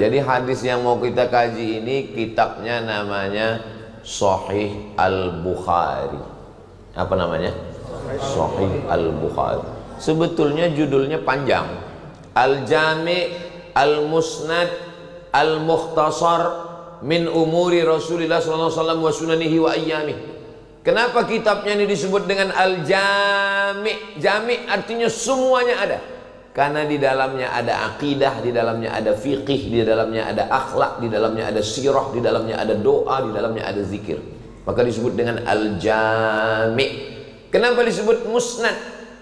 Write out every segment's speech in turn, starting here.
Jadi hadis yang mau kita kaji ini kitabnya namanya Sahih Al-Bukhari. Apa namanya? Sahih Al-Bukhari. Sebetulnya judulnya panjang. Al-Jami' Al-Musnad Al-Mukhtasar min umuri Rasulullah sallallahu alaihi wasallam wa sunanihi wa ayyamih. Kenapa kitabnya ini disebut dengan Al-Jami'? Jami' artinya semuanya ada. Karena di dalamnya ada akidah, di dalamnya ada fiqih, di dalamnya ada akhlak, di dalamnya ada sirah, di dalamnya ada doa, di dalamnya ada zikir. Maka disebut dengan Al-Jami'. Kenapa disebut musnad?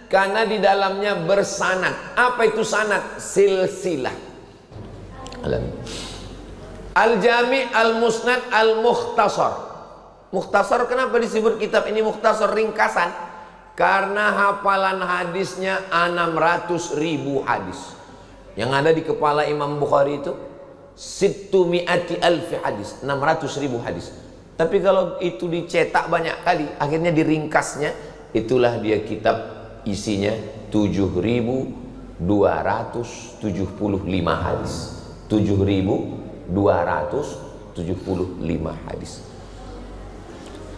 Karena di dalamnya bersanad. Apa itu sanad? Silsilah. Al-Jami', Al-Musnad, Al-Mukhtasar. Mukhtasar, kenapa disebut kitab ini mukhtasar, ringkasan? Karena hafalan hadisnya 600.000 hadis. Yang ada di kepala Imam Bukhari itu 600.000 hadis, 600.000 hadis. Tapi kalau itu dicetak banyak kali, akhirnya diringkasnya, itulah dia kitab isinya 7.275 hadis. 7.275 hadis.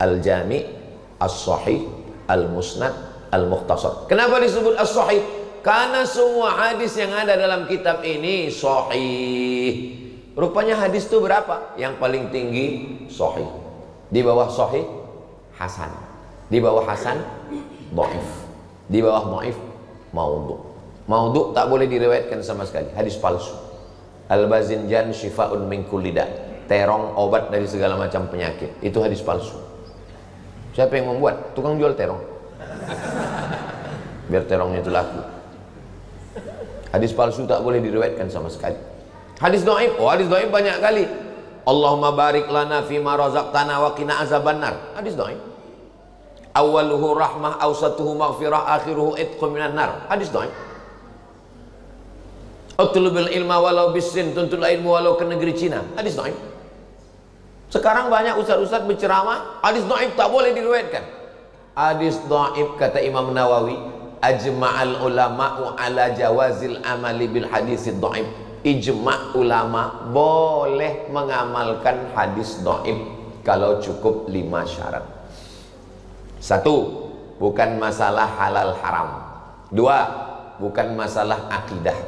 Al-Jami', As-Sahih, Al-Musnad, Al-Mukhtasar. Kenapa disebut As-Sahih? Karena semua hadis yang ada dalam kitab ini sahih. Rupanya hadis itu berapa? Yang paling tinggi sahih. Di bawah sahih hasan. Di bawah hasan dhaif. Di bawah dhaif maudhu'. Maudhu' tak boleh diriwayatkan sama sekali, hadis palsu. Al-Bazinjan syifa'un min kulli da'. Terong obat dari segala macam penyakit. Itu hadis palsu. Siapa yang membuat? Tukang jual terong. Biar terongnya itu laku. Hadis palsu tak boleh diriwayatkan sama sekali. Hadis dhaif, hadis dhaif banyak kali. Allahumma barik lana fima razaqtana wa qina azabannar. Hadis dhaif. Awaluhu rahmah, awsatuhu maghfirah, akhiruhu itqu minan nar. Hadis dhaif. Utlubil ilma walau bisin, tuntutlah ilmu walau ke negeri Cina. Hadis dhaif. Sekarang banyak ustaz-ustaz berceramah, hadis dhaif tak boleh diriwayatkan. Hadis dhaif, kata Imam Nawawi, ajma'al ulama'u ala jawazil amali bil hadisid dhaif. Ijma' ulama boleh mengamalkan hadis dhaif kalau cukup 5 syarat. 1, bukan masalah halal haram. 2, bukan masalah akidah.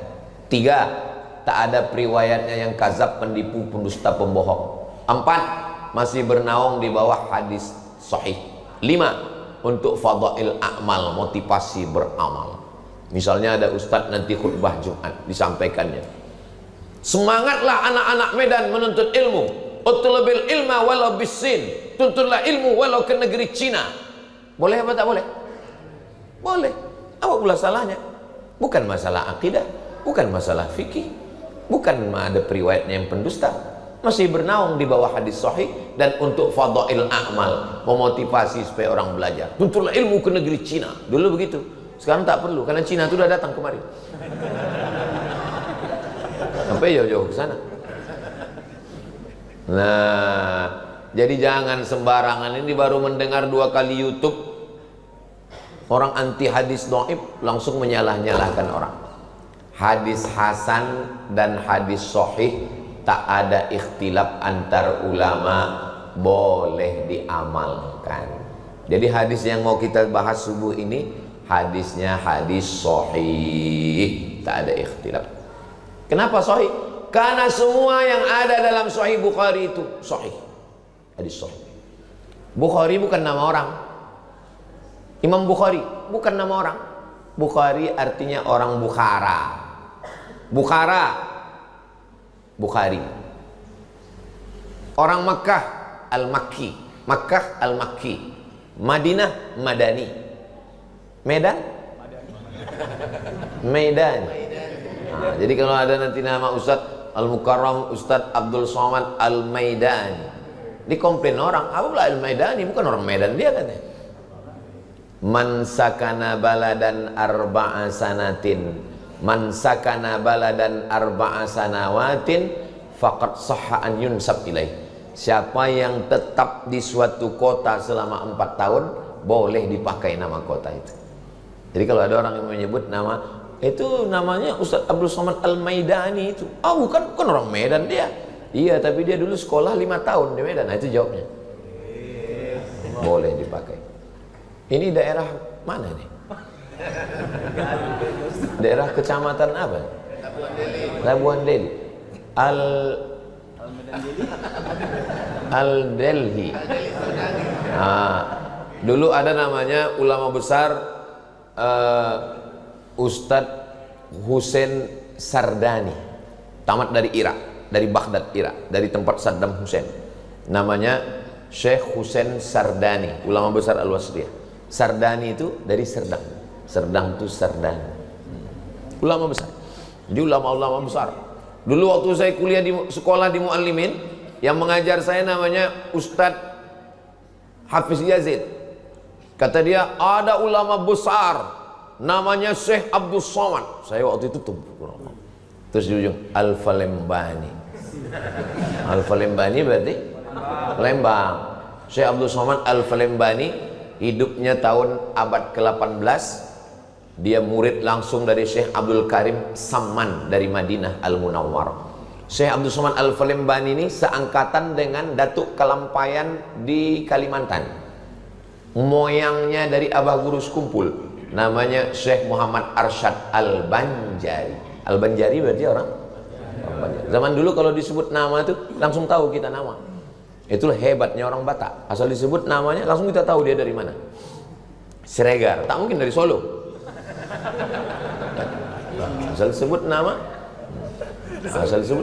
3, tak ada periwayatnya yang kazab, penipu, pendusta, pembohong. 4, masih bernaung di bawah hadis sahih. 5, untuk fadail a'mal, motivasi beramal. Misalnya ada ustadz nanti khutbah Jumat, disampaikannya, semangatlah anak-anak Medan menuntut ilmu. Utlubil ilma walau bisin, tuntutlah ilmu walau ke negeri Cina. Boleh apa tak boleh? Boleh. Apa pula salahnya? Bukan masalah akidah, bukan masalah fikih, bukan ada periwayatnya yang pendusta. Masih bernaung di bawah hadis sahih dan untuk fadail a'mal, memotivasi supaya orang belajar. Tuntutlah ilmu ke negeri Cina. Dulu begitu. Sekarang tak perlu karena Cina itu sudah datang kemari. Sampai jauh-jauh ke sana. Nah, jadi jangan sembarangan. Ini baru mendengar 2 kali YouTube, orang anti hadis dhaif langsung menyalah-nyalahkan orang. Hadis hasan dan hadis sahih tak ada ikhtilaf antar ulama, boleh diamalkan. Jadi hadis yang mau kita bahas subuh ini hadisnya hadis sahih, tak ada ikhtilaf. Kenapa sahih? Karena semua yang ada dalam Sahih Bukhari itu sahih, hadis sahih. Bukhari bukan nama orang. Imam Bukhari bukan nama orang. Bukhari artinya orang Bukhara. Bukhara, Bukhari. Orang Makkah, Al-Makki. Makkah, Al-Makki. Madinah, Madani. Medan, Medan. Nah, jadi kalau ada nanti nama Ustadz Al-Mukarram, Ustadz Abdul Somad Al-Maidan, dikomplain orang, apa pula Al-Maidani, bukan orang Medan dia katanya. Man sakana baladan arba'a sanatin, man sakana baladan arba'a sanawatin faqad sahha an yunsab ilaih. Siapa yang tetap di suatu kota selama 4 tahun boleh dipakai nama kota itu. Jadi kalau ada orang yang menyebut nama Itu namanya Ustadz Abdul Somad Al-Maidani itu. Ah, bukan orang Medan dia. Iya, tapi dia dulu sekolah 5 tahun di Medan. Nah, itu jawabnya. Boleh dipakai. Ini daerah mana nih? Daerah kecamatan apa? Labuan Deli. Al-Delhi. Nah, dulu ada namanya ulama besar Ustadz Hussein Sardani, tamat dari Irak, dari Baghdad, Irak, dari tempat Saddam Hussein. Namanya Syekh Hussein Sardani, ulama besar Al-Wasliyah. Sardani itu dari Serdang. Serdang itu Sardani. Ulama besar. Jadi ulama-ulama besar. Dulu waktu saya kuliah di sekolah di Muallimin, yang mengajar saya namanya Ustadz Hafiz Yazid. Kata dia, ada ulama besar namanya Syekh Abdul Somad. Saya waktu itu terus di ujung Al-Falembani. Al-Falembani berarti Lembang. Syekh Abdul Somad Al-Falembani hidupnya tahun abad ke-18. Dia murid langsung dari Syekh Abdul Karim Samman dari Madinah Al-Munawwarah. Syekh Abdul Somad Al-Falembani ini seangkatan dengan Datuk Kalampayan di Kalimantan. Moyangnya dari Abah Guru Sekumpul, namanya Syekh Muhammad Arsyad Al-Banjari. Al-Banjari berarti orang Banjari. Zaman dulu kalau disebut nama itu langsung tahu kita nama. Itulah hebatnya orang Batak. Asal disebut namanya langsung kita tahu dia dari mana. Siregar, tak mungkin dari Solo. Asal disebut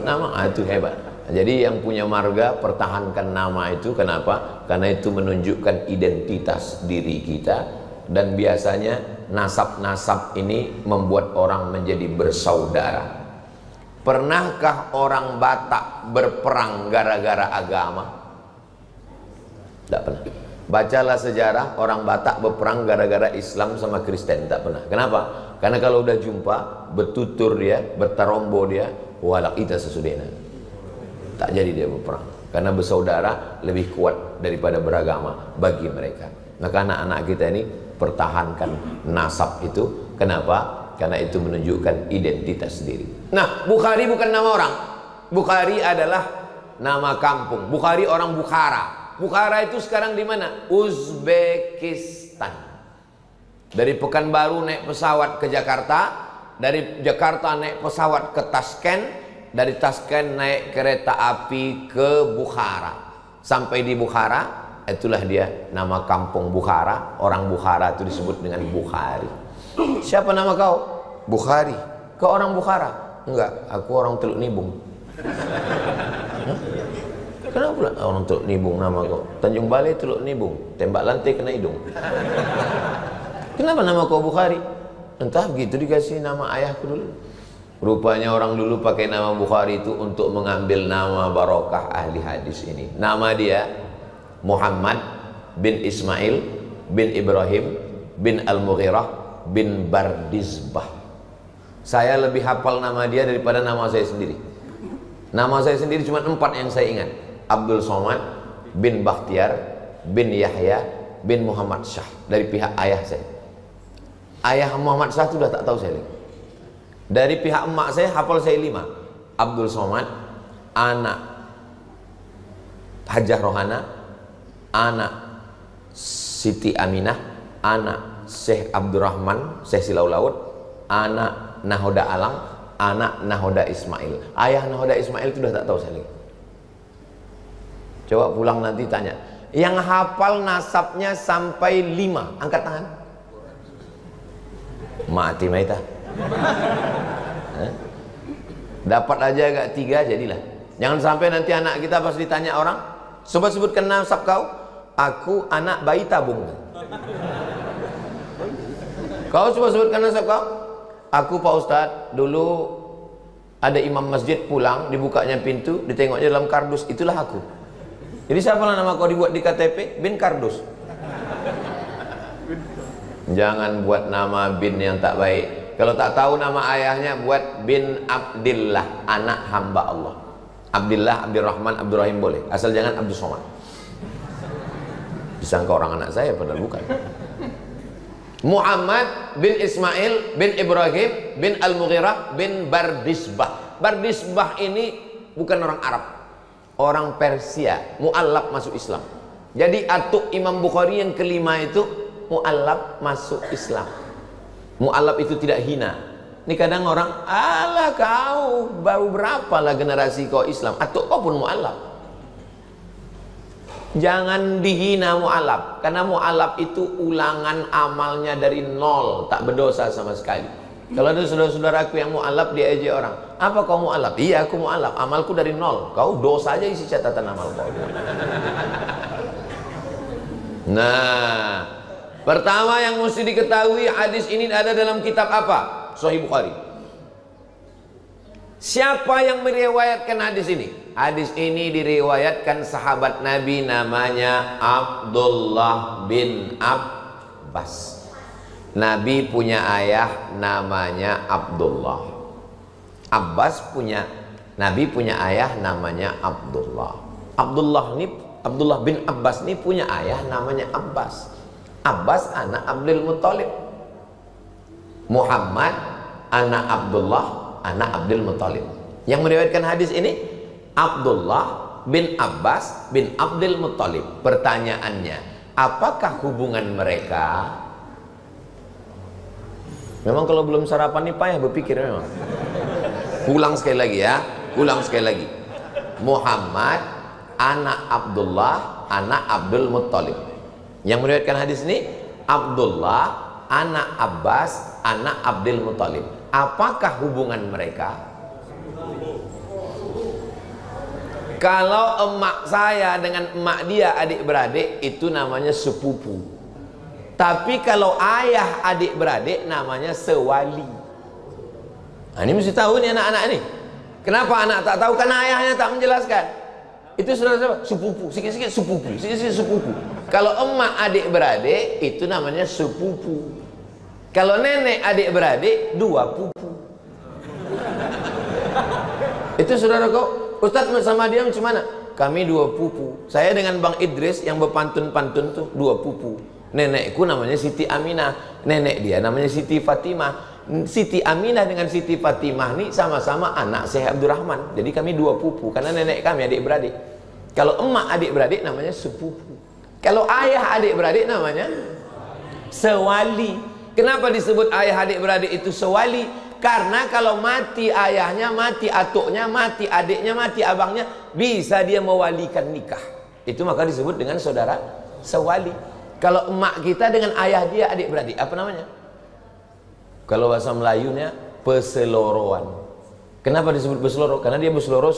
nama, itu hebat. Jadi yang punya marga pertahankan nama itu. Kenapa? Karena itu menunjukkan identitas diri kita. Dan biasanya nasab-nasab ini membuat orang menjadi bersaudara. Pernahkah orang Batak berperang gara-gara agama? Tidak pernah. Bacalah sejarah orang Batak berperang gara-gara Islam sama Kristen. Tak pernah. Kenapa? Karena kalau udah jumpa, bertutur dia, bertarombo dia, walak ita sesudena. Tak jadi dia berperang. Karena bersaudara lebih kuat daripada beragama bagi mereka. Maka anak-anak kita ini pertahankan nasab itu. Kenapa? Karena itu menunjukkan identitas diri. Nah, Bukhari bukan nama orang. Bukhari adalah nama kampung. Bukhari orang Bukhara. Bukhara itu sekarang di mana? Uzbekistan. Dari Pekanbaru naik pesawat ke Jakarta, dari Jakarta naik pesawat ke Tashkent, dari Tashkent naik kereta api ke Bukhara. Sampai di Bukhara, itulah dia nama kampung Bukhara. Orang Bukhara itu disebut dengan Bukhari. Siapa nama kau? Bukhari. Kau orang Bukhara? Enggak, aku orang Teluk Nibung. Kenapa pula orang Teluk Nibung nama kau? Tanjung Balai Teluk Nibung, tembak lantai kena hidung. Kenapa nama kau Bukhari? Entah, begitu dikasih nama ayahku dulu. Rupanya orang dulu pakai nama Bukhari itu untuk mengambil nama barokah ahli hadis ini. Nama dia Muhammad bin Ismail bin Ibrahim bin Al-Mughirah bin Bardizbah. Saya lebih hafal nama dia daripada nama saya sendiri. Nama saya sendiri cuma 4 yang saya ingat. Abdul Somad bin Bakhtiar bin Yahya bin Muhammad Shah, dari pihak ayah saya. Ayah Muhammad Shah itu sudah tak tahu saya lagi. Dari pihak emak saya hafal saya 5. Abdul Somad, anak Hajah Rohana, anak Siti Aminah, anak Syekh Abdurrahman, Syekh Silau Laut, anak Nahoda Alang, anak Nahoda Ismail. Ayah Nahoda Ismail itu sudah tak tahu saya lagi. Coba pulang nanti tanya, yang hafal nasabnya sampai 5, angkat tangan. Mati maita. Dapat aja agak 3 jadilah. Jangan sampai nanti anak kita pas ditanya orang, coba sebutkan nasab kau. Aku anak bayi tabung. Kau coba sebutkan nasab kau. Aku Pak Ustadz, dulu ada imam masjid pulang, dibukanya pintu, ditengoknya dalam kardus, itulah aku. Jadi siapalah nama kau dibuat di KTP? Bin Kardus. Jangan buat nama bin yang tak baik. Kalau tak tahu nama ayahnya, buat bin Abdillah, anak hamba Allah. Abdillah, Abdurrahman, Abdurrahim boleh, asal jangan Abdul Somad. Disangka orang anak saya, padahal bukan. Muhammad bin Ismail bin Ibrahim bin Al-Mughirah bin Bardisbah. Bardisbah ini bukan orang Arab, orang Persia, mu'allab masuk Islam. Jadi atuk Imam Bukhari yang kelima itu mu'allab masuk Islam. Mu'allab itu tidak hina. Ini kadang orang, alah kau baru berapa lah generasi kau Islam, atuk kau pun mu'allab. Jangan dihina mu'alaf, karena mu'alaf itu ulangan amalnya dari nol, tak berdosa sama sekali. Kalau ada saudara-saudaraku yang mu'alaf, dia ejek orang, apa kau mu'alaf? Iya aku mu'alaf, amalku dari nol. Kau dosa aja isi catatan amal kau. Nah, pertama yang mesti diketahui, hadis ini ada dalam kitab apa? Sahih Bukhari. Siapa yang meriwayatkan hadis ini? Hadis ini diriwayatkan sahabat Nabi namanya Abdullah bin Abbas. Nabi punya ayah namanya Abdullah. Nabi punya ayah namanya Abdullah. Abdullah bin Abbas ini punya ayah namanya Abbas. Abbas anak Abdul Muttalib. Muhammad anak Abdullah anak Abdul Muttalib. Yang meriwayatkan hadis ini Abdullah bin Abbas bin Abdul Muttalib. Pertanyaannya, apakah hubungan mereka? Memang kalau belum sarapan nih payah berpikir memang. Ulang sekali lagi ya, ulang sekali lagi. Muhammad anak Abdullah anak Abdul Muttalib. Yang meriwayatkan hadis ini Abdullah anak Abbas anak Abdul Muttalib. Apakah hubungan mereka? Kalau emak saya dengan emak dia adik-beradik, itu namanya sepupu. Tapi kalau ayah adik-beradik namanya sewali. Nah, ini mesti tahu nih anak-anak ini. Kenapa anak tak tahu? Karena ayahnya tak menjelaskan. Itu saudara sepupu, sikit-sikit sepupu, sikit-sikit sepupu. Kalau emak adik-beradik itu namanya sepupu. Kalau nenek adik-beradik dua pupu. Itu saudara kau. Ustaz sama dia macam mana? Kami dua pupu. Saya dengan Bang Idris yang berpantun-pantun tuh dua pupu. Nenekku namanya Siti Aminah, nenek dia namanya Siti Fatimah. Siti Aminah dengan Siti Fatimah ini sama-sama anak Syekh Abdurrahman. Jadi kami dua pupu karena nenek kami adik-beradik. Kalau emak adik-beradik namanya sepupu. Kalau ayah adik-beradik namanya sewali. Kenapa disebut ayah adik-beradik itu sewali? Karena kalau mati ayahnya, mati atuknya, mati adiknya, mati abangnya, bisa dia mewalikan nikah. Itu maka disebut dengan saudara sewali. Kalau emak kita dengan ayah dia adik-beradik, apa namanya? Kalau bahasa Melayunya peseloroan. Kenapa disebut peseloro? Karena dia berseloro,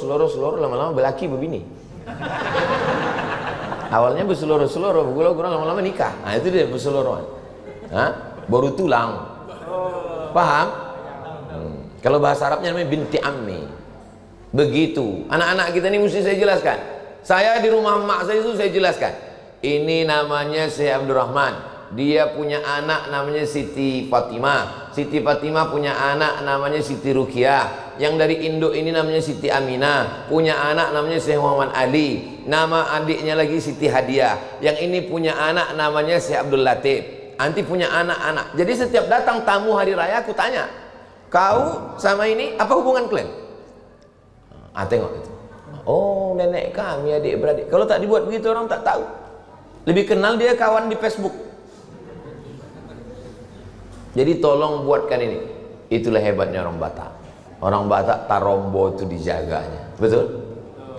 lama-lama berlaki berbini. Awalnya berseloro, lama-lama nikah. Nah itu dia peseloroan. Baru tulang. Paham? Kalau bahasa Arabnya namanya binti ammi. Begitu. Anak-anak kita ini mesti saya jelaskan. Saya di rumah emak saya itu saya jelaskan. Ini namanya Syekh Abdurrahman. Dia punya anak namanya Siti Fatimah. Siti Fatimah punya anak namanya Siti Ruqyah. Yang dari induk ini namanya Siti Aminah. Punya anak namanya Syekh Muhammad Ali. Nama adiknya lagi Siti Hadiah. Yang ini punya anak namanya Syekh Abdul Latif. Nanti punya anak-anak. Jadi setiap datang tamu hari raya aku tanya, kau sama ini apa hubungan kalian? Tengok itu. Oh, nenek kami adik-beradik. Kalau tak dibuat begitu orang tak tahu. Lebih kenal dia kawan di Facebook. Jadi tolong buatkan ini. Itulah hebatnya orang Batak. Orang Batak tarombo itu dijaganya. Betul?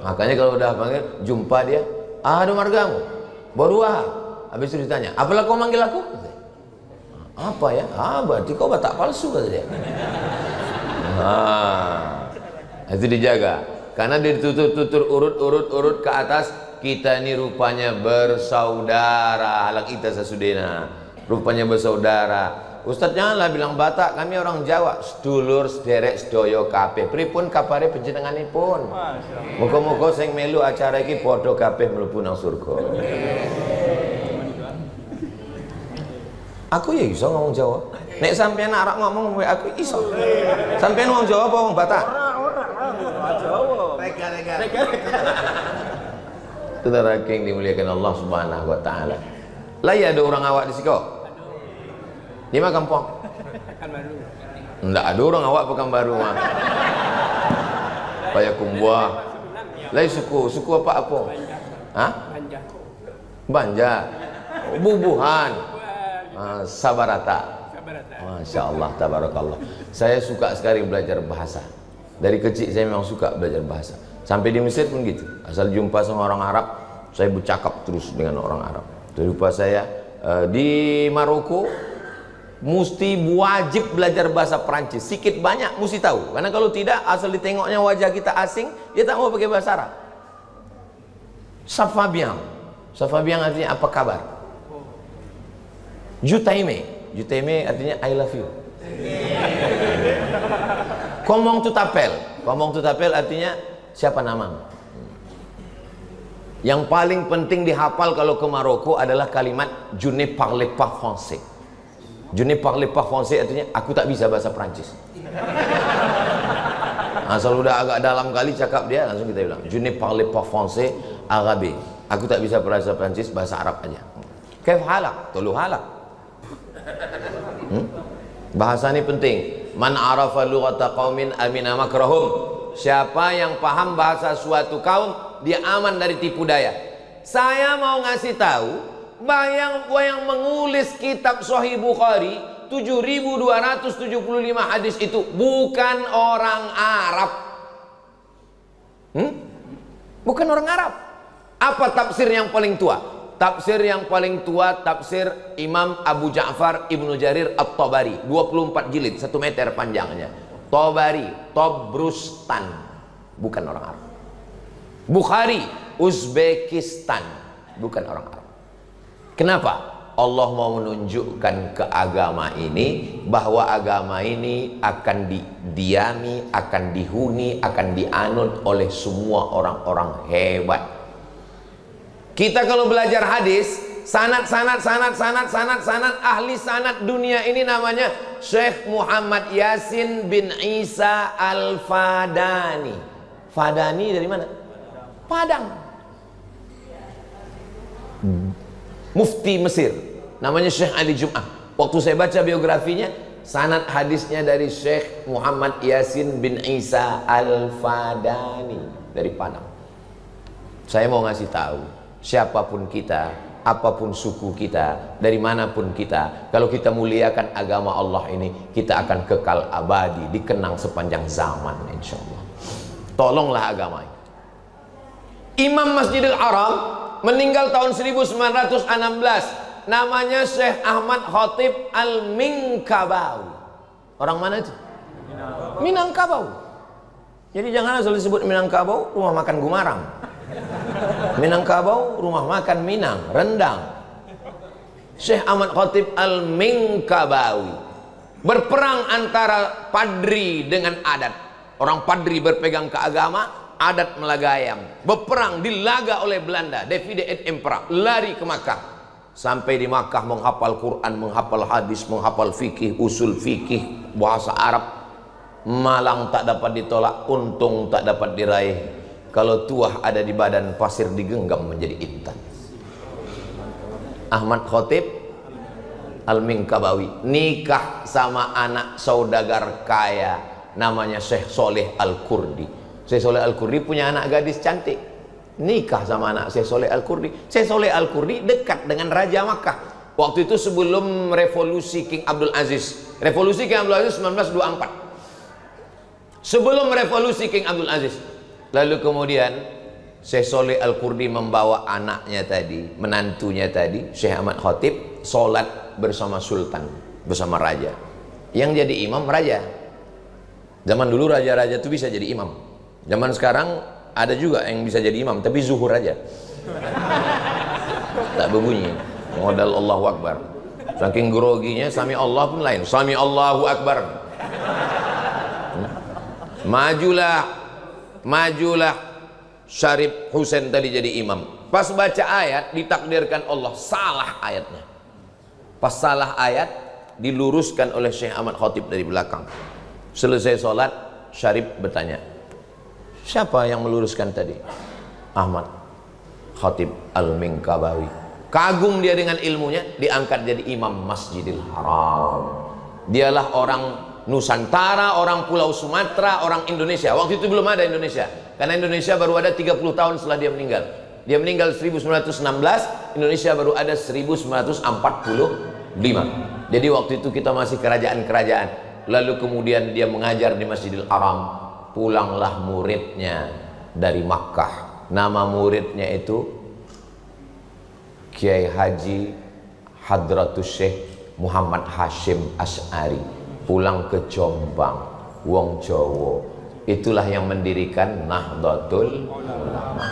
Makanya kalau udah panggil, jumpa dia, ada margamu. Baru habis itu ditanya, apalah kau manggil aku? Apa ya? Berarti kau Batak palsu kata dia. Itu dijaga. Karena ditutur urut ke atas, kita ini rupanya bersaudara. Halak kita sesudena. Rupanya bersaudara. Ustaz janganlah bilang Batak, kami orang Jawa. Sedulur, sederek, sedoyo kabeh. Pripun kapare panjenenganipun? Muga-muga sing melu acara iki padha kabeh mlebu nang surga. Aku ya iso ngomong Jawa. Nek sampean arek ngomong aku iso. Sampean wong Jawa apa wong Batak? Ora Jawa. Rega-rega. Saudara yang dimuliakan Allah Subhanahu wa taala. Lah ya ada orang awak di siko. Di mana kampung? Pekanbaru. Enggak ada orang awak Pekanbaru mah. Payakumbuh. Lai suku apa? Hah? Banjar. Banjar. Bubuhan. Sabarata. Sabarata. Masya Allah, tabarakallah. Saya suka sekali belajar bahasa. Dari kecil saya memang suka belajar bahasa. Sampai di Mesir pun gitu. Asal jumpa sama orang Arab, saya bercakap terus dengan orang Arab. Terlupa saya di Maroko mesti wajib belajar bahasa Perancis. Sikit banyak mesti tahu. Karena kalau tidak, asal ditengoknya wajah kita asing, dia tak mau pakai bahasa Arab. Ça va bien. Ça va bien artinya apa kabar? Je t'aime. Je t'aime artinya I love you. Comment tu t'appelles? Comment tu t'appelles artinya siapa namamu? Yang paling penting dihafal kalau ke Maroko adalah kalimat je ne parle pas français. Je ne parle pas français artinya aku tak bisa bahasa Prancis. Asal udah agak dalam kali cakap dia, langsung kita bilang je ne parle pas français arabe. Aku tak bisa bahasa Prancis, bahasa Arab aja. Kaif halak? Tulu halak. Bahasa ini penting. Man arafa lughata qaumin amina makrahum. Siapa yang paham bahasa suatu kaum, dia aman dari tipu daya. Saya mau ngasih tahu, yang mengulis kitab Sahih Bukhari 7.275 hadis itu bukan orang Arab. Bukan orang Arab. Apa tafsir yang paling tua? Tafsir yang paling tua tafsir Imam Abu Ja'far Ibnu Jarir At-Tabari, 24 jilid, 1 meter panjangnya. Tabari, Tobrustan, bukan orang Arab. Bukhari, Uzbekistan, bukan orang Arab. Kenapa? Allah mau menunjukkan ke agama ini bahwa agama ini akan didiami, akan dihuni, akan dianut oleh semua orang-orang hebat. Kita kalau belajar hadis, sanad ahli sanad dunia ini namanya Syekh Muhammad Yasin bin Isa Al-Fadani. Fadani dari mana? Padang. Mufti Mesir, namanya Syekh Ali Jum'ah. Waktu saya baca biografinya, sanad hadisnya dari Syekh Muhammad Yasin bin Isa Al-Fadani dari Padang. Saya mau ngasih tahu, siapapun kita, apapun suku kita, dari manapun kita, kalau kita muliakan agama Allah ini, kita akan kekal abadi, dikenang sepanjang zaman, insya Allah. Tolonglah agama ini. Imam Masjidil Haram meninggal tahun 1916, namanya Syekh Ahmad Khatib Al-Minkabawi. Orang mana itu? Minangkabau. Jadi jangan asal disebut Minangkabau, rumah makan Gumarang. Minangkabau, rumah makan Minang, rendang. Syekh Ahmad Khatib Al-Minkabawi berperang antara padri dengan adat. Orang padri berpegang ke agama, adat melagayam. Berperang, dilaga oleh Belanda, Divide et Impera, lari ke Makkah. Sampai di Makkah menghafal Quran, menghafal hadis, menghafal fikih, usul fikih, bahasa Arab. Malang tak dapat ditolak, untung tak dapat diraih. Kalau tuah ada di badan, pasir digenggam menjadi intan. Ahmad Khatib Al-Minkabawi nikah sama anak saudagar kaya, namanya Syekh Soleh Al-Kurdi. Syekh Soleh Al-Kurdi punya anak gadis cantik, nikah sama anak Syekh Soleh Al-Kurdi. Syekh Soleh Al-Kurdi dekat dengan Raja Makkah. Waktu itu sebelum revolusi King Abdul Aziz. Revolusi King Abdul Aziz 1924. Sebelum revolusi King Abdul Aziz. Lalu kemudian Syekh Soleh Al-Kurdi membawa anaknya tadi, menantunya tadi, Syekh Ahmad Khatib, sholat bersama sultan, bersama raja. Yang jadi imam raja. Zaman dulu raja-raja itu bisa jadi imam. Zaman sekarang ada juga yang bisa jadi imam, tapi zuhur aja. Tak berbunyi. Modal Allahu Akbar. Saking groginya, Sami Allah pun lain. Sami Allahu Akbar. Majulah Syarif Husain tadi jadi imam. Pas baca ayat, ditakdirkan Allah salah ayatnya. Pas salah ayat, diluruskan oleh Syekh Ahmad Khatib dari belakang. Selesai sholat, Syarif bertanya, siapa yang meluruskan tadi? Ahmad Khatib Al-Minkabawi. Kagum dia dengan ilmunya, diangkat jadi imam Masjidil Haram. Dialah orang Nusantara, orang Pulau Sumatera, orang Indonesia. Waktu itu belum ada Indonesia, karena Indonesia baru ada 30 tahun setelah dia meninggal. Dia meninggal 1916, Indonesia baru ada 1945. Jadi waktu itu kita masih kerajaan-kerajaan. Lalu kemudian dia mengajar di Masjidil Haram. Pulanglah muridnya dari Makkah. Nama muridnya itu Kiai Haji Hadratus Syekh Muhammad Hashim Asy'ari. Pulang ke Jombang, wong Jawa. Itulah yang mendirikan Nahdlatul Ulama.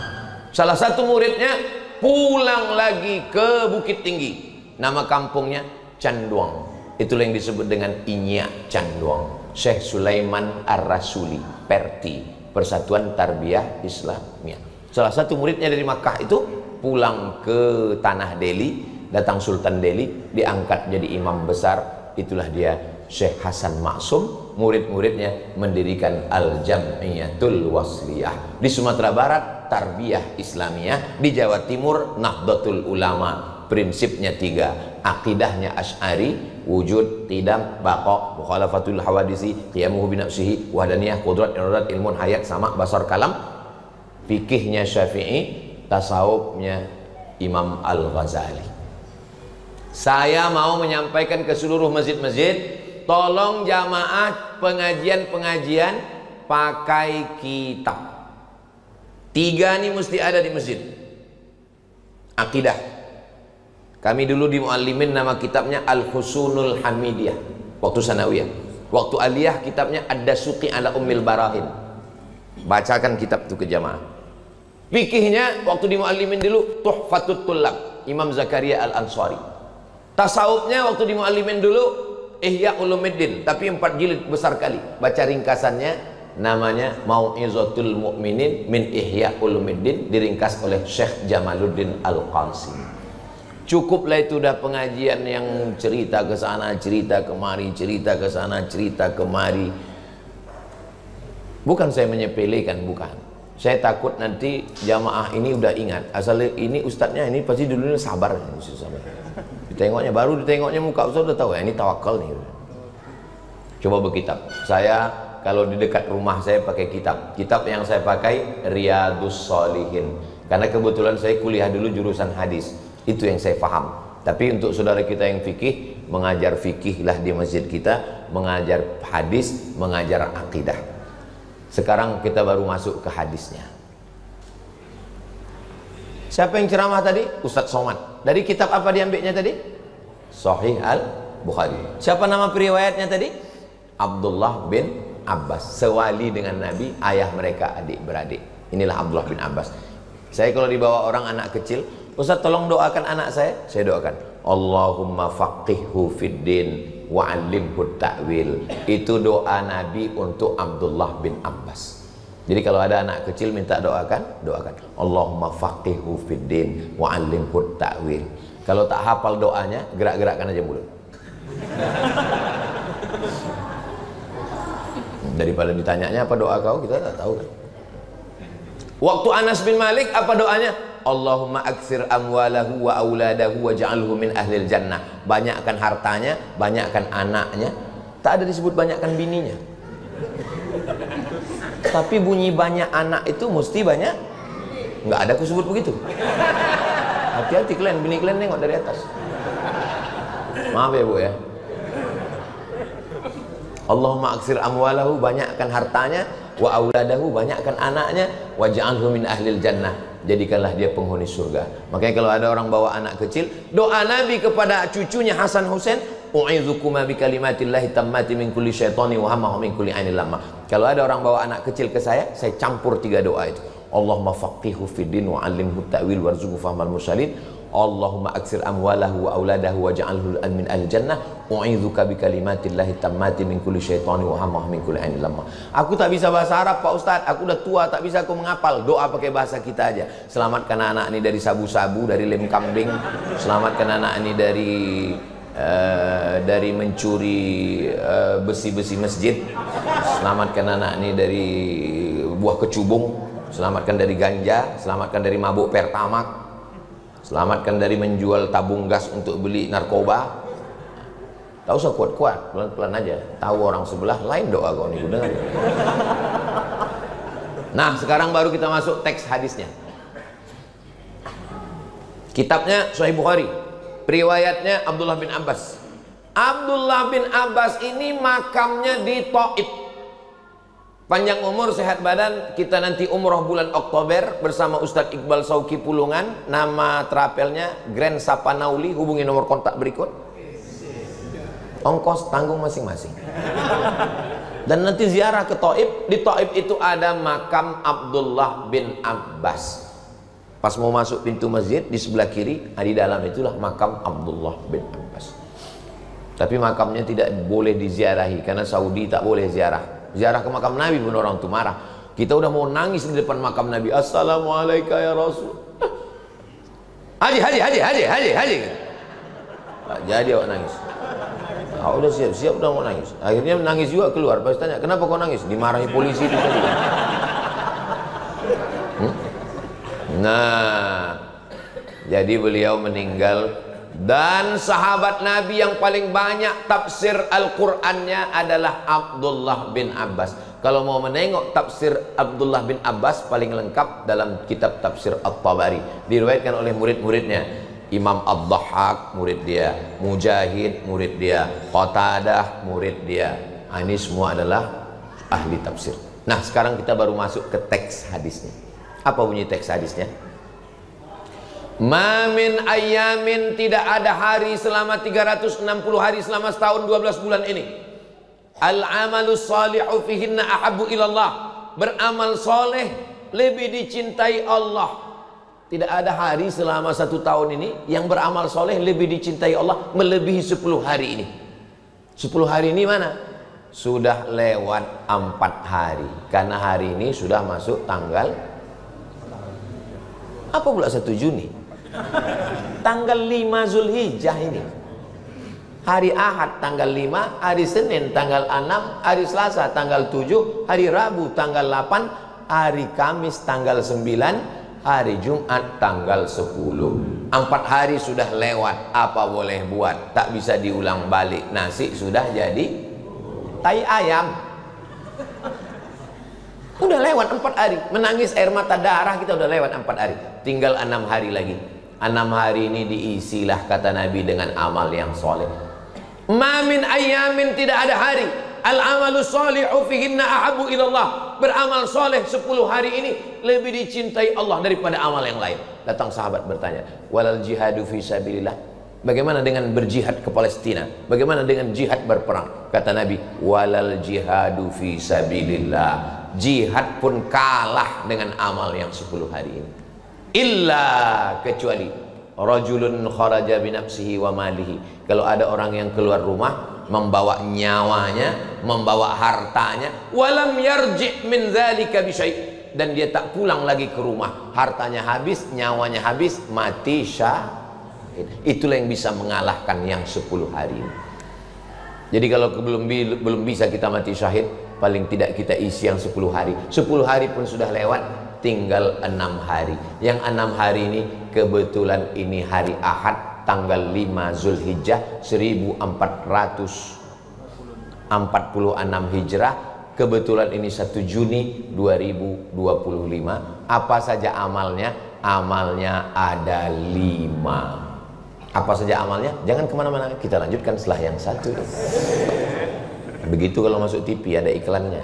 Salah satu muridnya pulang lagi ke Bukit Tinggi. Nama kampungnya Canduang. Itulah yang disebut dengan Inyak Canduang. Syekh Sulaiman Ar-Rasuli, Perti, Persatuan Tarbiyah Islamiyah. Salah satu muridnya dari Makkah itu pulang ke tanah Delhi, datang Sultan Delhi, diangkat jadi imam besar. Itulah dia Syekh Hasan Maksum. Murid-muridnya mendirikan Al-Jam'iyatul Wasliyah. Di Sumatera Barat Tarbiyah Islamiyah, di Jawa Timur Nahdlatul Ulama. Prinsipnya 3, akidahnya Asy'ari, wujud, qidam, baqa, mukhalafatul hawadisi, qiyamuhu binafsihi, wahdaniyah, qudrat, iradat, ilmun, hayat, sama, basar, kalam. Fikihnya Syafi'i, tasawufnya Imam Al-Ghazali. Saya mau menyampaikan ke seluruh masjid-masjid, tolong jamaah pengajian-pengajian pakai kitab. 3 ini mesti ada di masjid. Akidah. Kami dulu di Muallimin nama kitabnya Al-Husunul Hamidiyah waktu sanawiyah. Waktu aliyah kitabnya Ad-Dasuqi ala Ummil Barahin. Bacakan kitab itu ke jamaah. Fikihnya waktu di Muallimin dulu Tuhfatut Tullab Imam Zakaria Al-Ansari. Tasawufnya waktu di Muallimin dulu Ihya Ulumuddin, tapi 4 jilid besar kali. Baca ringkasannya, namanya Mau'izatul Mu'minin min Ihya Ulumuddin, diringkas oleh Syekh Jamaluddin Al-Qasim. Cukuplah itu udah pengajian yang cerita ke sana, cerita kemari, cerita ke sana, cerita kemari. Bukan saya menyepelekan, bukan. Saya takut nanti jamaah ini udah ingat, asal ini ustadznya ini pasti dulunya sabar. Ditengoknya, baru ditengoknya muka ustadz udah tahu ya ini tawakal nih. Coba berkitab. Saya kalau di dekat rumah saya pakai kitab. Kitab yang saya pakai Riyadus Shalihin. Karena kebetulan saya kuliah dulu jurusan hadis. Itu yang saya paham. Tapi untuk saudara kita yang fikih, mengajar fikih lah di masjid kita, mengajar hadis, mengajar akidah. Sekarang kita baru masuk ke hadisnya. Siapa yang ceramah tadi? Ustadz Somad. Dari kitab apa diambilnya tadi? Sahih Al-Bukhari. Siapa nama periwayatnya tadi? Abdullah bin Abbas. Sewali dengan Nabi, ayah mereka adik-beradik. Inilah Abdullah bin Abbas. Saya kalau dibawa orang anak kecil, Ustaz tolong doakan anak saya doakan. Allahumma faqihhu fid din wa 'allimhu ta'wil. Itu doa Nabi untuk Abdullah bin Abbas. Jadi kalau ada anak kecil minta doakan, doakan. Allahumma faqihhu fid din wa 'allimhu ta'wil. Kalau tak hafal doanya, gerak-gerakkan aja mulut. Daripada ditanyanya apa doa kau, kita tak tahu kan. Waktu Anas bin Malik apa doanya? Allahumma aktsir amwalahu wa auladahu wa ja'alhu min ahlil jannah. Banyakkan hartanya, banyakkan anaknya. Tak ada disebut banyakkan bininya. Tapi bunyi banyak anak itu mesti banyak. Enggak ada aku sebut begitu. Hati-hati kalian, bini kalian nengok dari atas. Maaf ya Bu ya. Allahumma aktsir amwalahu, banyakkan hartanya, wa auladahu, banyakkan anaknya, wa ja'alhu min ahlil jannah, jadikanlah dia penghuni surga. Makanya kalau ada orang bawa anak kecil, doa Nabi kepada cucunya Hasan Husain, u'izukuma bi kalimatillahi tammati min kulli syaitani wa hamma min kulli ainil lamma. Kalau ada orang bawa anak kecil ke saya campur 3 doa itu. Allahumma faqihhu fid din wa 'allimhu ta'wil warzuqhu fahmal mursalin. Allahumma aksir amwalahu wa auladahu wa ja'alhu min ahli jannah. U'idzuka bi kalimatillahi tammati min kulli syaitani wa hamma min kulli ainil lamma. Aku tak bisa bahasa Arab Pak Ustaz, aku udah tua, tak bisa aku menghafal. Doa pakai bahasa kita aja. Selamatkan anak ini dari sabu-sabu, dari lem kambing. Selamatkan anak ini dari mencuri besi-besi masjid. Selamatkan anak ini dari buah kecubung. Selamatkan dari ganja, selamatkan dari mabuk pertamak. Selamatkan dari menjual tabung gas untuk beli narkoba. Tak usah kuat-kuat, pelan-pelan aja. Tahu orang sebelah, lain doa kau nih, dengar. Nah, sekarang baru kita masuk teks hadisnya. Kitabnya Sahih Bukhari, riwayatnya Abdullah bin Abbas. Abdullah bin Abbas ini makamnya di Taif. Panjang umur, sehat badan. Kita nanti umroh bulan Oktober bersama Ustadz Iqbal Sauki Pulungan. Nama terapelnya Grand Sapanauli. Hubungi nomor kontak berikut. Ongkos tanggung masing-masing. Dan nanti ziarah ke Taif. Di Taif itu ada makam Abdullah bin Abbas. Pas mau masuk pintu masjid, di sebelah kiri, di dalam itulah makam Abdullah bin Abbas. Tapi makamnya tidak boleh diziarahi, karena Saudi tak boleh ziarah. Ziarah ke makam Nabi pun orang tuh marah. Kita udah mau nangis di depan makam Nabi. Assalamualaikum ya Rasul. Haji. Jadi awak nangis. Udah siap-siap udah mau nangis. Akhirnya nangis juga keluar. Pas tanya, kenapa kau nangis? Dimarahi polisi itu tadi. Nah, jadi beliau meninggal. Dan sahabat Nabi yang paling banyak tafsir Al-Qur'annya adalah Abdullah bin Abbas. Kalau mau menengok tafsir Abdullah bin Abbas paling lengkap dalam kitab tafsir At-Tabari. Diriwayatkan oleh murid-muridnya. Imam Ad-Dhahhak murid dia, Mujahid murid dia, Qatadah murid dia. Ini semua adalah ahli tafsir. Nah, sekarang kita baru masuk ke teks hadisnya. Apa bunyi teks hadisnya? Ma min ayyamin, tidak ada hari selama 360 hari selama setahun 12 bulan ini. Al-amalus salihu fihinna ahabbu ilallah. Beramal soleh lebih dicintai Allah. Tidak ada hari selama 1 tahun ini yang beramal soleh lebih dicintai Allah melebihi 10 hari ini. 10 hari ini mana? Sudah lewat 4 hari. Karena hari ini sudah masuk tanggal apa pula 1 Juni? Tanggal 5 Zulhijjah ini. Hari Ahad tanggal 5, hari Senin tanggal 6, hari Selasa tanggal 7, hari Rabu tanggal 8, hari Kamis tanggal 9, hari Jumat tanggal 10. 4 hari sudah lewat. Apa boleh buat? Tak bisa diulang balik. Nasi sudah jadi tai ayam. Udah lewat 4 hari. Menangis air mata darah kita udah lewat 4 hari. Tinggal 6 hari lagi. 6 hari ini diisilah kata Nabi dengan amal yang soleh. Ma min ayyamin, tidak ada hari. Al-amalu salihu fihinna ahabbu ilallah. Beramal soleh 10 hari ini lebih dicintai Allah daripada amal yang lain. Datang sahabat bertanya, walal jihadu fi sabilillah, bagaimana dengan berjihad ke Palestina? Bagaimana dengan jihad berperang? Kata Nabi, walal jihadu fi sabilillah, jihad pun kalah dengan amal yang 10 hari ini. Illa, kecuali rajulun kharaja binafsihi wa malihi. Kalau ada orang yang keluar rumah membawa nyawanya, membawa hartanya, walam yarji' min dzalika bi syai', dan dia tak pulang lagi ke rumah, hartanya habis, nyawanya habis, mati syahid. Itulah yang bisa mengalahkan yang 10 hari ini. Jadi kalau belum bisa kita mati syahid, paling tidak kita isi yang 10 hari. 10 hari pun sudah lewat, tinggal 6 hari. Yang 6 hari ini kebetulan ini hari Ahad, tanggal 5 Zulhijjah 1446 Hijrah. Kebetulan ini 1 Juni 2025. Apa saja amalnya? Amalnya ada 5. Apa saja amalnya? Jangan kemana-mana, kita lanjutkan setelah yang satu. Begitu kalau masuk TV ada iklannya.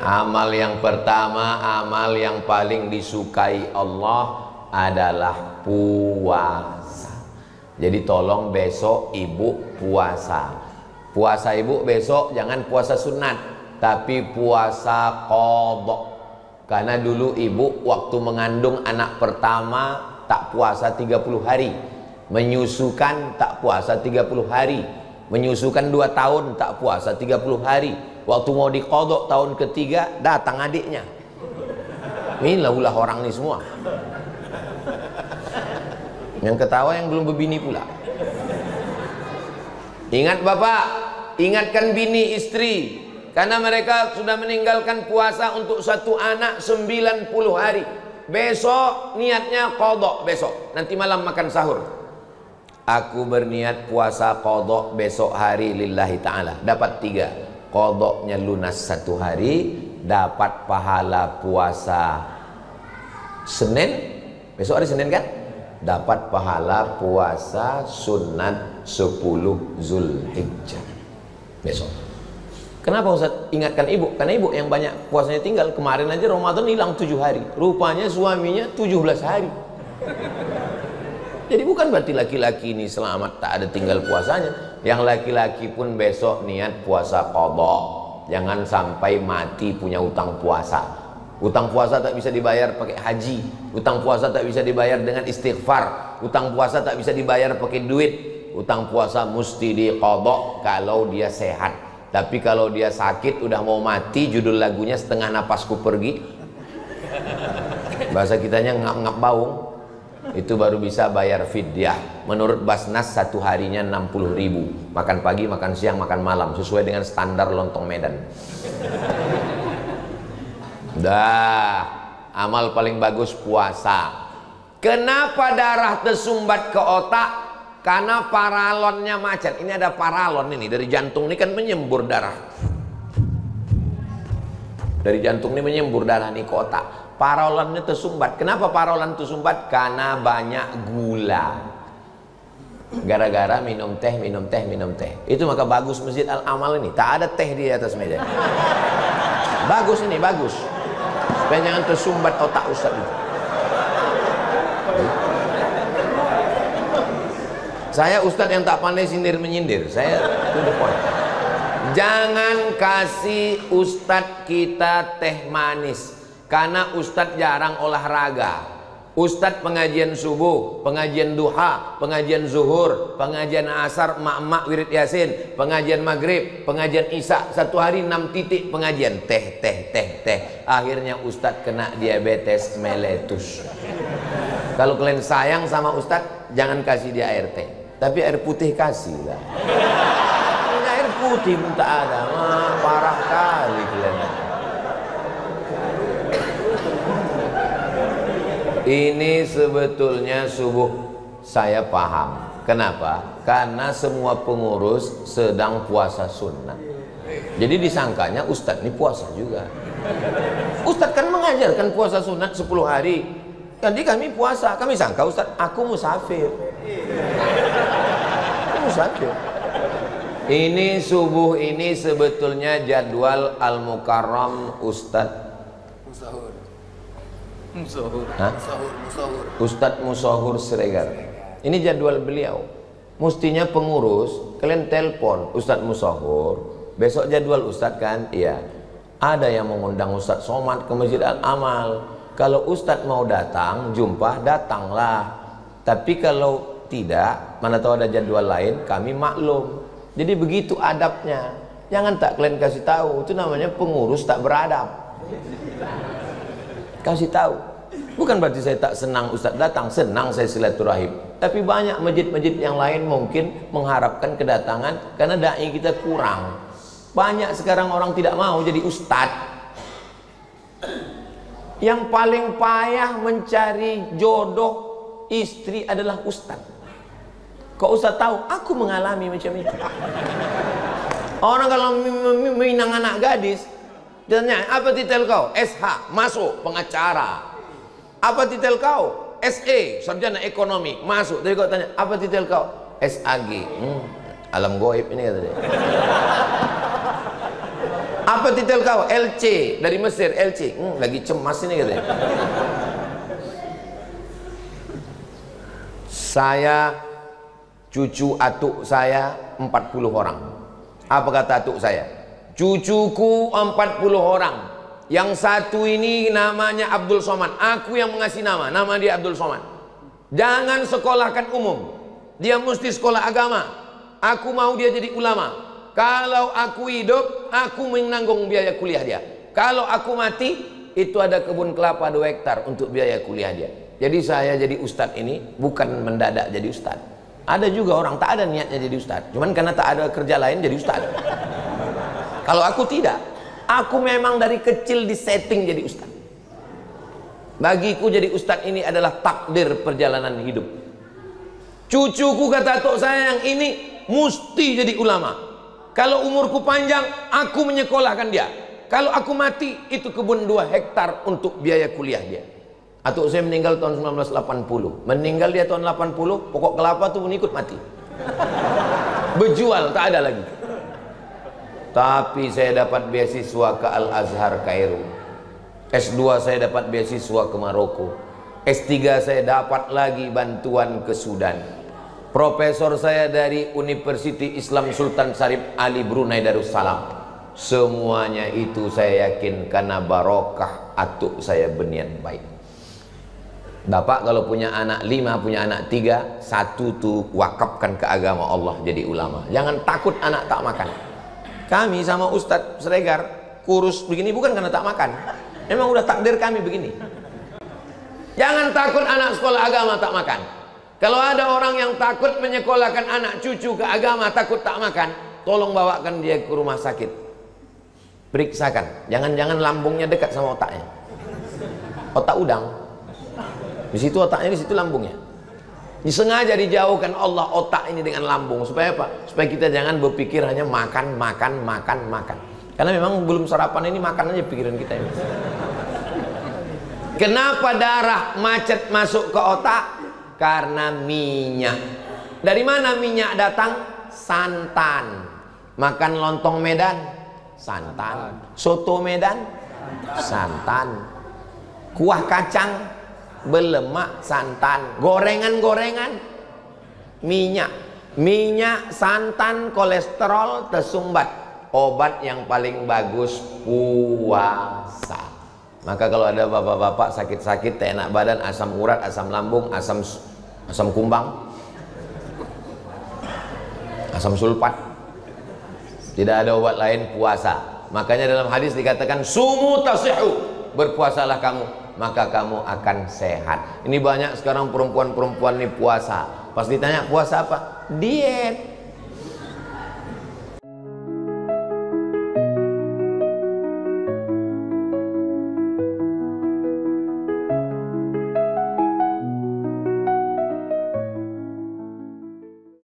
Amal yang pertama, amal yang paling disukai Allah adalah puasa. Jadi tolong besok ibu puasa. Puasa ibu besok jangan puasa sunat, tapi puasa qadha. Karena dulu ibu waktu mengandung anak pertama tak puasa 30 hari, menyusukan tak puasa 30 hari, menyusukan 2 tahun tak puasa 30 hari. Waktu mau diqadha tahun ketiga datang adiknya. Inilah ulah orang ini semua. Yang ketawa yang belum berbini pula. Ingat bapak, ingatkan bini istri, karena mereka sudah meninggalkan puasa untuk 1 anak 90 hari. besok niatnya qadha besok. Nanti malam makan sahur. Aku berniat puasa qadha besok hari lillahi ta'ala. Dapat 3. Qadhanya lunas 1 hari, dapat pahala puasa Senin. Besok hari Senin kan? Dapat pahala puasa sunat 10 Zulhijjah besok. Kenapa Ustaz ingatkan ibu? Karena ibu yang banyak puasanya tinggal. Kemarin aja Ramadan hilang 7 hari. Rupanya suaminya 17 hari. Jadi bukan berarti laki-laki ini selamat tak ada tinggal puasanya. Yang laki-laki pun besok niat puasa qadha. Jangan sampai mati punya utang puasa. Utang puasa tak bisa dibayar pakai haji. Utang puasa tak bisa dibayar dengan istighfar. Utang puasa tak bisa dibayar pakai duit. Utang puasa mesti diqadha kalau dia sehat. Tapi kalau dia sakit udah mau mati, judul lagunya setengah napasku pergi. Bahasa kitanya ngap-ngap baung. Itu baru bisa bayar fidyah. Menurut Basnas 1 harinya 60.000. Makan pagi, makan siang, makan malam sesuai dengan standar lontong Medan. Dah, amal paling bagus puasa. Kenapa darah tersumbat ke otak? Karena paralonnya macet. Ini ada paralon ini dari jantung ini kan menyembur darah. Dari jantung ini menyembur darah nih ke otak. Paralonnya tersumbat. Kenapa paralon tersumbat? Karena banyak gula. Gara-gara minum teh, minum teh, minum teh. Itu maka bagus Masjid Al-Amal ini. Tak ada teh di atas meja. Bagus ini, bagus. Supaya jangan tersumbat otak Ustaz itu. Saya Ustadz yang tak pandai sindir menyindir. Saya to the point. Jangan kasih Ustadz kita teh manis. Karena Ustadz jarang olahraga. Ustadz pengajian subuh, pengajian duha, pengajian zuhur, pengajian asar, mak-mak wirid yasin, pengajian maghrib, pengajian isya. 1 hari 6 titik pengajian. Teh, teh, teh, teh. Akhirnya Ustadz kena diabetes mellitus. Kalau kalian sayang sama Ustadz, jangan kasih dia air teh. Tapi air putih kasih lah. Ini air putih pun tak ada. Parah kali kalian. Ini sebetulnya subuh saya paham. Kenapa? Karena semua pengurus sedang puasa sunnah. Jadi disangkanya Ustadz ini puasa juga. Ustadz kan mengajarkan puasa sunat 10 hari. Jadi kami puasa. Kami sangka Ustadz, aku musafir. Musafir. Ini subuh ini sebetulnya jadwal Al-Mukarram Ustadz Ustadz Musahur Siregar. Ini jadwal beliau. Mestinya pengurus kalian telepon Ustadz Musahur, besok jadwal Ustadz kan? Iya. Ada yang mengundang Ustadz Somad ke Masjid Al-Amal. Kalau Ustadz mau datang, jumpa, datanglah. Tapi kalau tidak, mana tahu ada jadwal lain, kami maklum. Jadi begitu adabnya. Jangan tak kalian kasih tahu. Itu namanya pengurus tak beradab. Kasih tahu. Bukan berarti saya tak senang Ustadz datang. Senang saya silaturahim. Tapi banyak masjid-masjid yang lain mungkin mengharapkan kedatangan karena dai kita kurang. Banyak sekarang orang tidak mau jadi ustadz. Yang paling payah mencari jodoh istri adalah ustadz. Kok ustadz tahu? Aku mengalami macam itu. Orang kalau minang anak gadis, dia tanya, apa titel kau? SH, masuk, pengacara. Apa titel kau? SE, sarjana ekonomi, masuk. Jadi kau tanya, apa titel kau? SAG. Alam goib ini kata dia. Apa titel kau? LC, dari Mesir, LC. Lagi cemas ini katanya. Saya, cucu atuk saya 40 orang. Apa kata atuk saya? Cucuku 40 orang. Yang satu ini namanya Abdul Somad. Aku yang mengasih nama dia Abdul Somad. Jangan sekolahkan umum. Dia mesti sekolah agama. Aku mau dia jadi ulama. Kalau aku hidup, aku menanggung biaya kuliah dia. Kalau aku mati, itu ada kebun kelapa 2 hektar untuk biaya kuliah dia. Jadi saya jadi ustadz ini bukan mendadak jadi ustadz. Ada juga orang tak ada niatnya jadi ustadz. Cuman karena tak ada kerja lain jadi ustadz. Kalau aku tidak. Aku memang dari kecil disetting jadi ustadz. Bagiku jadi ustadz ini adalah takdir perjalanan hidup. Cucuku kata tok saya yang ini mesti jadi ulama. Kalau umurku panjang, aku menyekolahkan dia. Kalau aku mati, itu kebun 2 hektar untuk biaya kuliah dia. Atuk saya meninggal tahun 1980. Meninggal dia tahun 80, pokok kelapa tuh mengikut mati. Berjual, tak ada lagi. Tapi saya dapat beasiswa ke Al-Azhar Kairo. S2 saya dapat beasiswa ke Maroko. S3 saya dapat lagi bantuan ke Sudan. Profesor saya dari Universiti Islam Sultan Syarif Ali Brunei Darussalam. Semuanya itu saya yakin karena barokah atuk saya berniat baik. Bapak kalau punya anak 5, punya anak 3, 1 tuh wakafkan ke agama Allah jadi ulama. Jangan takut anak tak makan. Kami sama Ustadz Sregar kurus begini bukan karena tak makan. Memang udah takdir kami begini. Jangan takut anak sekolah agama tak makan. Kalau ada orang yang takut menyekolahkan anak cucu ke agama takut tak makan, tolong bawakan dia ke rumah sakit. Periksakan. Jangan-jangan lambungnya dekat sama otaknya. Otak udang. Di situ otaknya, di situ lambungnya. Disengaja dijauhkan Allah otak ini dengan lambung supaya apa? Supaya kita jangan berpikir hanya makan. Karena memang belum sarapan ini makan aja pikiran kita ini. Kenapa darah macet masuk ke otak? Karena minyak. Dari mana minyak datang? Santan. Makan lontong Medan, santan. Soto Medan, santan. Kuah kacang berlemak, santan. Gorengan-gorengan, minyak. Minyak, santan, kolesterol tersumbat. Obat yang paling bagus puasa. Maka kalau ada bapak-bapak sakit-sakit, tak enak badan, asam urat, asam lambung, asam kumbang, asam sulfat, tidak ada obat lain, puasa. Makanya dalam hadis dikatakan sumu tasihu, berpuasalah kamu maka kamu akan sehat. Ini banyak sekarang perempuan-perempuan ini puasa, pas ditanya puasa apa? Diet.